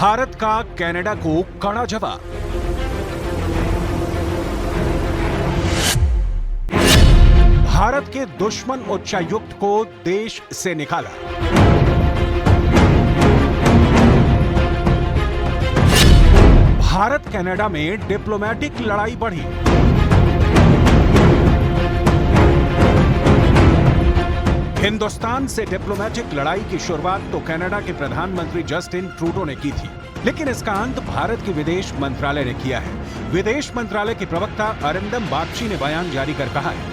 भारत का कनाडा को कड़ा जवाब। भारत के दुश्मन उच्चायुक्त को देश से निकाला। भारत कनाडा में डिप्लोमेटिक लड़ाई बढ़ी। हिंदुस्तान से डिप्लोमेटिक लड़ाई की शुरुआत तो कनाडा के प्रधानमंत्री जस्टिन ट्रूडो ने की थी, लेकिन इसका अंत भारत के विदेश मंत्रालय ने किया है। विदेश मंत्रालय के प्रवक्ता अरिंदम बागची ने बयान जारी कर कहा है,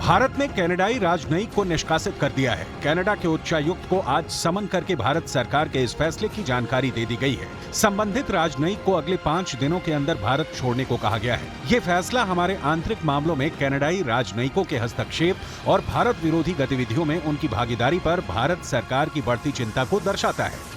भारत ने कनाडाई राजनयिक को निष्कासित कर दिया है। कनाडा के उच्चायुक्त को आज समन करके भारत सरकार के इस फैसले की जानकारी दे दी गई है। संबंधित राजनयिक को अगले 5 दिनों के अंदर भारत छोड़ने को कहा गया है। ये फैसला हमारे आंतरिक मामलों में कनाडाई राजनयिकों के हस्तक्षेप और भारत विरोधी गतिविधियों में उनकी भागीदारी पर भारत सरकार की बढ़ती चिंता को दर्शाता है।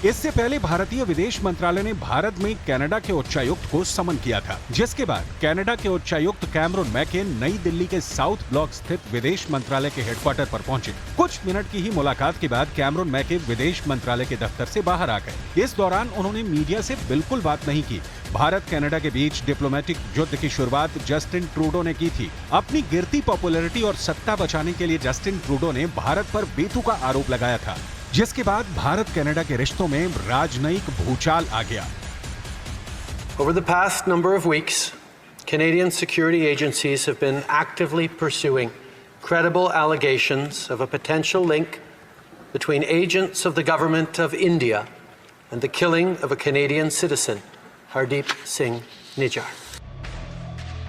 इससे पहले भारतीय विदेश मंत्रालय ने भारत में कनाडा के उच्चायुक्त को समन किया था, जिसके बाद कनाडा के उच्चायुक्त कैमरून मैके नई दिल्ली के साउथ ब्लॉक स्थित विदेश मंत्रालय के हेडक्वार्टर पर पहुंचे। कुछ मिनट की ही मुलाकात के बाद कैमरून मैके विदेश मंत्रालय के दफ्तर से बाहर आ गए। इस दौरान उन्होंने मीडिया से बिल्कुल बात नहीं की। भारत कनाडा के बीच डिप्लोमेटिक युद्ध की शुरुआत जस्टिन ट्रूडो ने की थी। अपनी गिरती पॉपुलैरिटी और सत्ता बचाने के लिए जस्टिन ट्रूडो ने भारत पर बेतुका आरोप लगाया था, जिसके बाद भारत कनाडा के रिश्तों में राजनयिक भूचाल आ गया। Over the past number of weeks, Canadian security agencies have been actively pursuing credible allegations of a potential link between agents of the government of India and the killing of a Canadian citizen, Hardeep Singh Nijjar.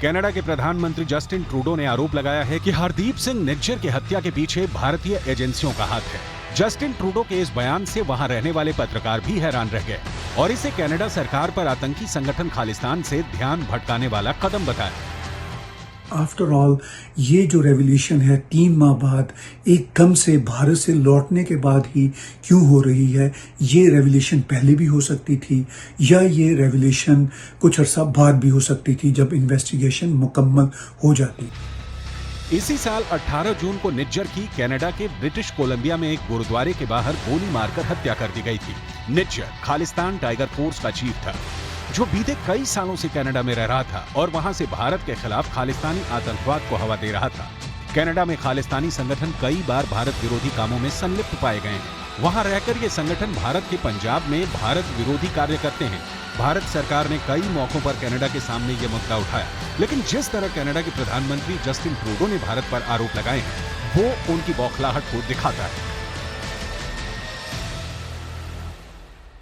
Canada के प्रधानमंत्री Justin Trudeau ने आरोप लगाया है कि हरदीप सिंह निज्जर की हत्या के पीछे भारतीय एजेंसियों का हाथ है। जस्टिन ट्रूडो के इस बयान से वहां रहने वाले पत्रकार भी हैरान रह गए और इसे कनाडा सरकार पर आतंकी संगठन खालिस्तान से ध्यान भटकाने वाला कदम बताया। आफ्टर ऑल ये जो रेवोल्यूशन है 3 माह बाद एकदम से भारत से लौटने के बाद ही क्यों हो रही है? ये रेवोल्यूशन पहले भी हो सकती थी या ये रेवोल्यूशन कुछ अरसा बाद भी हो सकती थी जब इन्वेस्टिगेशन मुकम्मल हो जाती। इसी साल 18 जून को निज्जर की कनाडा के ब्रिटिश कोलंबिया में एक गुरुद्वारे के बाहर गोली मारकर हत्या कर दी गई थी। निज्जर खालिस्तान टाइगर फोर्स का चीफ था, जो बीते कई सालों से कनाडा में रह रहा था और वहां से भारत के खिलाफ खालिस्तानी आतंकवाद को हवा दे रहा था। कनाडा में खालिस्तानी संगठन कई बार भारत विरोधी कामों में संलिप्त पाए गए हैं। वहां रहकर ये संगठन भारत के पंजाब में भारत विरोधी कार्य करते हैं। भारत सरकार ने कई मौकों पर कनाडा के सामने ये मुद्दा उठाया, लेकिन जिस तरह कनाडा के प्रधानमंत्री जस्टिन ट्रूडो ने भारत पर आरोप लगाए हैं, वो उनकी बौखलाहट को दिखाता है।